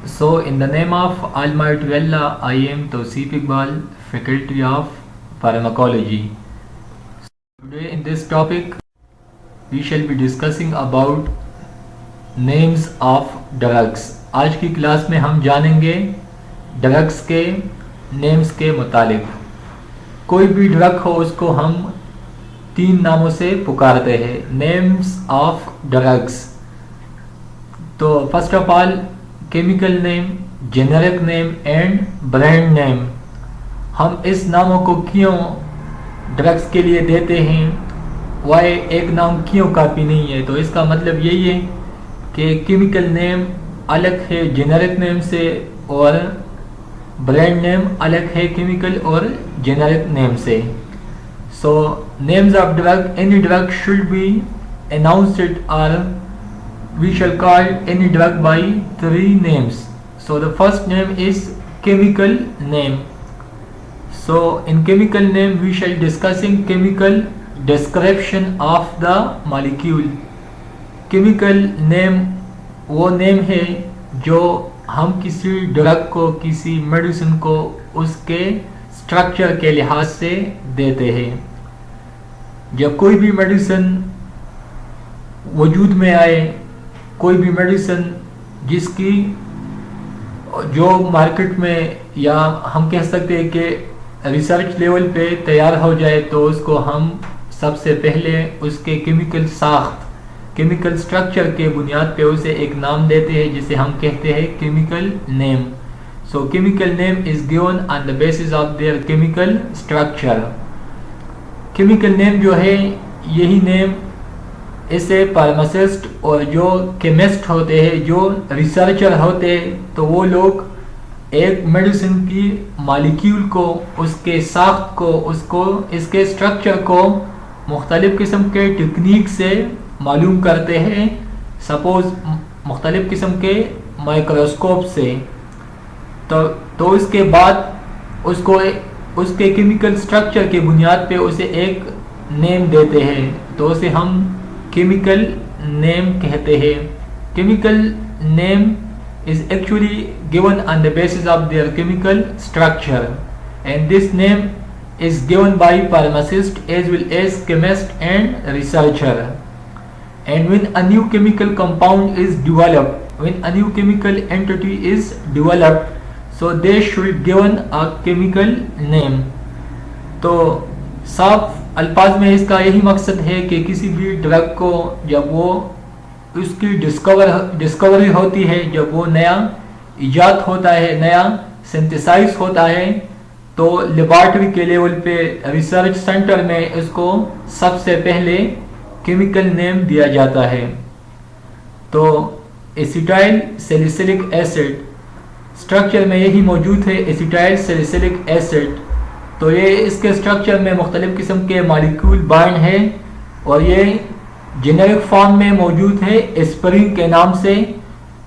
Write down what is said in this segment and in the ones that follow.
So, in the name of Almighty Allah, I am Tawseef Iqbal, Faculty of Pharmacology. Today, in this topic, we shall be discussing about names of drugs. आज की class में हम जानेंगे drugs के names के मुतालिक। कोई भी ड्रग हो उसको हम 3 नामों से पुकारते हैं, नेम्स ऑफ ड्रग्स। तो first of all chemical name, generic name and brand name. हम इस नामों को क्यों ड्रग्स के लिए देते हैं, वाई एक नाम क्यों काफ़ी नहीं है? तो इसका मतलब यही है कि केमिकल नेम अलग है जेनेरिक नेम से और ब्रांड नेम अलग है केमिकल और जेनेरिक नेम से। So names of drug, any drug should be announced or we shall call any drug by 3 names. So the first name is chemical name. So in chemical name we shall discussing chemical description of the molecule. Chemical name वो name है जो हम किसी drug को, किसी medicine को उसके structure के लिहाज से देते हैं। जब कोई भी मेडिसिन वजूद में आए, कोई भी मेडिसिन जिसकी जो मार्केट में या हम कह सकते हैं कि रिसर्च लेवल पे तैयार हो जाए, तो उसको हम सबसे पहले उसके केमिकल साख्त, केमिकल स्ट्रक्चर के बुनियाद पे उसे एक नाम देते हैं जिसे हम कहते हैं chemical name. So chemical name is given on the basis of their chemical structure. Chemical name जो है, यही नेम इसे फार्मासिस्ट और जो केमिस्ट होते हैं, जो रिसर्चर होते हैं, तो वो लोग एक मेडिसिन की मॉलिक्यूल को, उसके साख्त को, उसको इसके स्ट्रक्चर को मुख्तलिफ़ किस्म के टेक्निक से मालूम करते हैं। सपोज़ मुख्तलिफ़ किस्म के माइक्रोस्कोप से। तो इसके बाद उसको उसके केमिकल स्ट्रक्चर के बुनियाद पे उसे एक नेम देते हैं, तो उसे हम केमिकल नेम कहते हैं। Chemical name is actually given on the basis of their chemical structure, and this name is given by pharmacist as well as chemist and researcher. And when a new chemical compound is developed, when a new chemical entity is developed, so they should given a chemical name. तो साफ अल्फाज में इसका यही मकसद है कि किसी भी ड्रग को जब वो उसकी डिस्कवरी होती है, जब वो नया इजाद होता है, नया सिंथेसाइज होता है, तो लेबॉर्ट्री के लेवल पे रिसर्च सेंटर में इसको सबसे पहले केमिकल नेम दिया जाता है। तो एसिटाइल सैलिसिलिक एसिड स्ट्रक्चर में यही मौजूद है, एसिटाइल सैलिसिलिक एसिड। तो ये इसके स्ट्रक्चर में मुख्तलिफ़ किस्म के मॉलिक्यूल बाइंड है और ये जेनेरिक फॉर्म में मौजूद है एस्पिरिन के नाम से,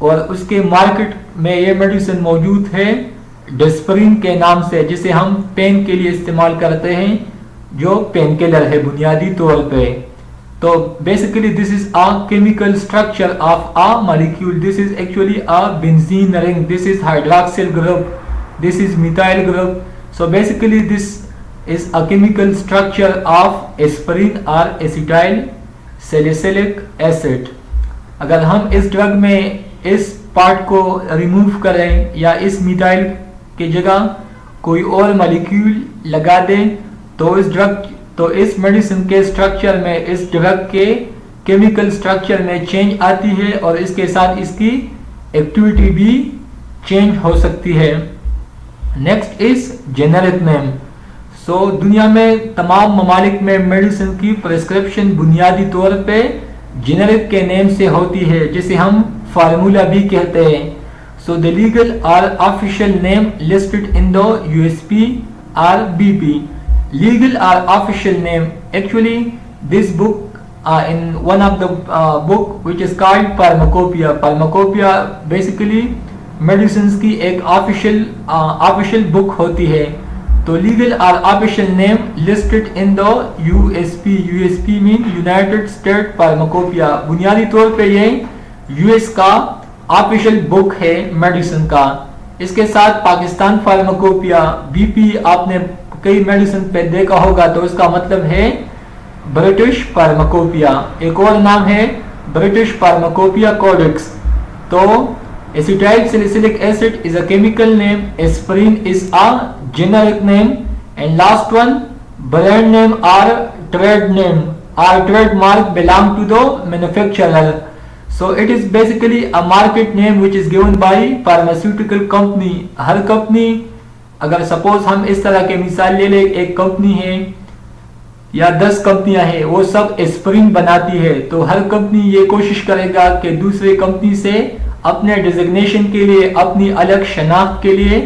और उसके मार्केट में ये मेडिसिन मौजूद है डेस्परिन के नाम से, जिसे हम पेन के लिए इस्तेमाल करते हैं, जो पेन किलर है बुनियादी तौर पे। तो basically this is a chemical structure of a molecule. This is actually a benzene ring, this is hydroxyl group, this is methyl group. So basically this is a chemical structure of aspirin or acetyl salicylic acid. अगर हम इस drug में इस part को remove करें या इस methyl की जगह कोई और मॉलिक्यूल लगा दें, तो इस मेडिसिन के स्ट्रक्चर में, इस ड्रग के केमिकल स्ट्रक्चर में चेंज आती है और इसके साथ इसकी एक्टिविटी भी चेंज हो सकती है। Next is generic name. So दुनिया में तमाम ममालिक में मेडिसिन की प्रिस्क्रिप्शन बुनियादी तौर पे जेनेरिक के नेम से होती है, जिसे हम फार्मूला भी कहते हैं। सो द लीगल और official name listed in the USP और बीपी। लीगल और official name, actually this book in one of the book which is called pharmacopoeia. Pharmacopoeia basically medicine की एक ऑफिशियल बुक होती है। तो लीगल और official name listed in the USP. USP mean United state pharmacopoeia. बुनियादी तौर पे ये यूएस का ऑफिशियल बुक है मेडिसिन का। इसके साथ पाकिस्तान फार्माकोपिया बीपी आपने कई मेडिसिन पे देखा होगा, तो इसका मतलब है ब्रिटिश फार्माकोपिया। एक और नाम है ब्रिटिश फार्माकोपिया कोडेक्स। तो acetyl salicylic acid is a chemical name, aspirin is a generic name, and last one brand name or trade name or trademark belong to the manufacturer. So it is basically a market name which is given by pharmaceutical company. Her company, अगर suppose हम इस तरह के मिसाल ले ले, एक company है या 10 कंपनियां हैं, वो सब एस्पिरिन बनाती है, तो हर कंपनी ये कोशिश करेगा कि दूसरे कंपनी से अपने डिजिग्नेशन के लिए, अपनी अलग शनाख्त के लिए,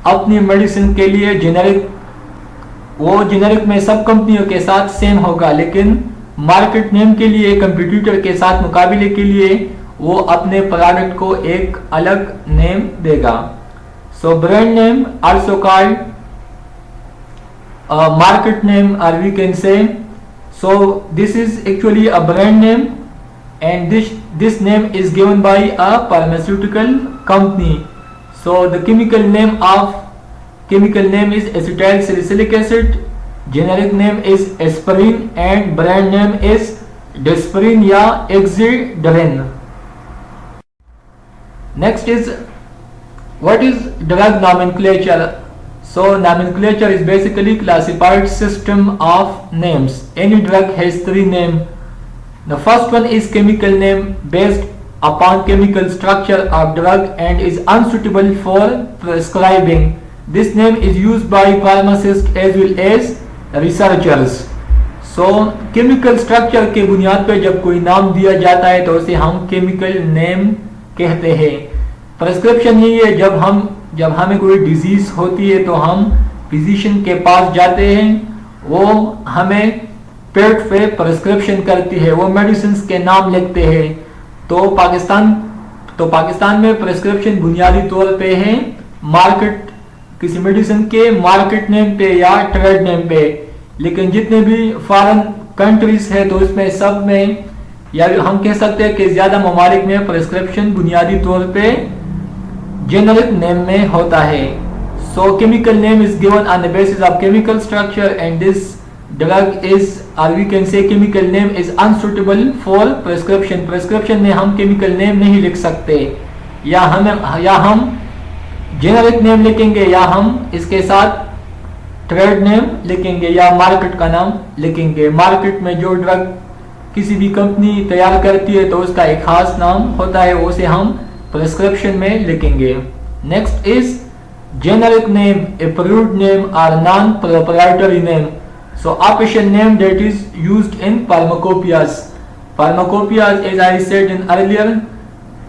अपनी मेडिसिन के लिए जेनेरिक, वो जेनेरिक में सब कंपनियों के साथ सेम होगा, लेकिन मार्केट नेम के लिए, कंप्यूटर के साथ मुकाबले के लिए वो अपने प्रोडक्ट को एक अलग नेम देगा। So brand name also called market name, or we can say, so this is actually a brand name, and this name is given by a pharmaceutical company. So the chemical name is acetyl salicylic acid, generic name is aspirin, and brand name is Desperin या Excedrin. Next is, what is drug nomenclature? So nomenclature is basically classified system of names. Any drug has 3 names. The first one is chemical name, based upon chemical structure of drug and is unsuitable for prescribing. This name is used by pharmacists as well as researchers. So chemical structure के बुनियाद पर जब कोई नाम दिया जाता है तो उसे हम chemical name कहते हैं। प्रेस्क्रिप्शन यही है, जब हमें कोई डिजीज होती है तो हम फिजिशियन के पास जाते हैं, वो हमें पेट पे प्रेस्क्रिप्शन करती है, वो मेडिसिन के नाम लिखते हैं। तो पाकिस्तान में प्रेस्क्रिप्शन बुनियादी तौर पे है मार्केट, किसी मेडिसिन के मार्केट नेम पे या ट्रेड नेम पे, लेकिन जितने भी फॉरेन कंट्रीज है तो उसमें सब में, या हम कह सकते हैं कि ज्यादा ममालिक में प्रेस्क्रिप्शन बुनियादी तौर पे जेनेरिक नेम में होता है। So chemical name is given on the basis of chemical structure, and this drug is, और we can say chemical name is unsuitable for prescription. Prescription में हम केमिकल नेम नहीं लिख सकते, या हम जेनेरिक नेम लिखेंगे, या हम इसके साथ ट्रेड नेम लिखेंगे, या मार्केट का नाम लिखेंगे। मार्केट में जो ड्रग किसी भी कंपनी तैयार करती है तो उसका एक खास नाम होता है, उसे हम प्रेस्क्रिप्शन में लिखेंगे। Next is generic name, approved name और non proprietary name. So official name that is used in pharmacopoeias. Pharmacopoeias, as I said in earlier,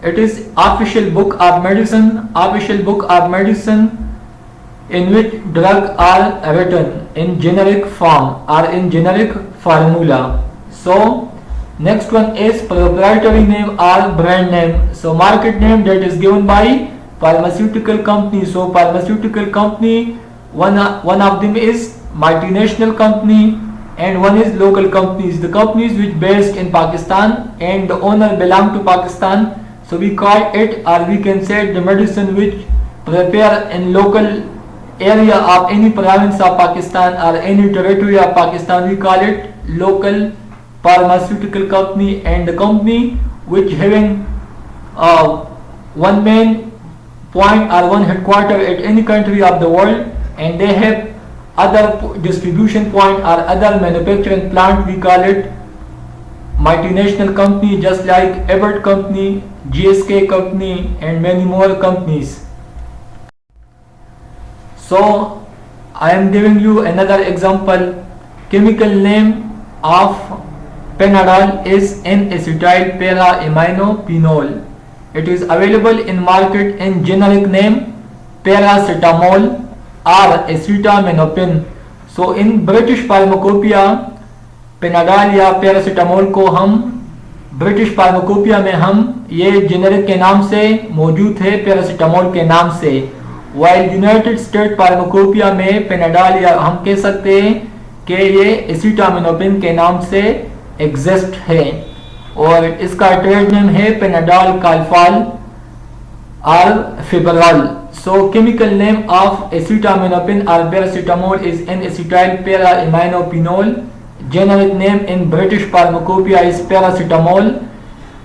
it is official book of medicine in which drugs are written in generic form or in generic formula. So next one is proprietary name or brand name. So market name that is given by pharmaceutical company. So pharmaceutical company, one of them is multinational company and one is local companies. The companies which based in Pakistan and the owner belong to Pakistan. So we call it, or we can say, the medicine which prepare in local area of any province of Pakistan or any territory of Pakistan. We call it local pharmaceutical company, and the company which having one main point or one headquarter at any country of the world, and they have other distribution point or other manufacturing plant. We call it multinational company, just like Abbott company, GSK company, and many more companies. So I am giving you another example. Chemical name of Panadol is N-acetyl para-aminophenol. It is available in market in generic name paracetamol or acetaminophen. So in British Pharmacopoeia, Panadol या paracetamol को हम British pharmacopoeia में हम ये generic के नाम से मौजूद है, पैरासीटामोल के नाम से। वाइल यूनाइटेड स्टेट फार्माकोपिया में पेनाडॉल, या हम कह सकते हैं कि ये एसिटामिनोफेन के नाम से एग्जिस्ट है, और इसका ट्रेड नेम है Panadol काल्फाल, arfiprazole. So chemical name of acetaminophen or paracetamol is N-acetyl para-aminophenol. Generic name in British Pharmacopoeia is paracetamol.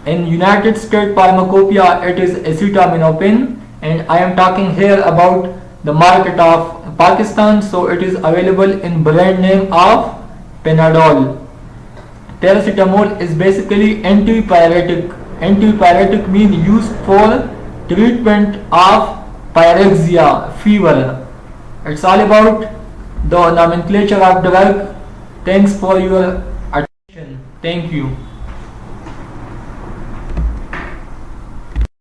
In United States Pharmacopoeia it is acetaminophen, and I am talking here about the market of Pakistan, so it is available in brand name of Panadol. Paracetamol is basically antipyretic. Antipyretic means used for treatment of pyrexia, fever. It's all about the nomenclature of drug. Thanks for your attention. Thank you.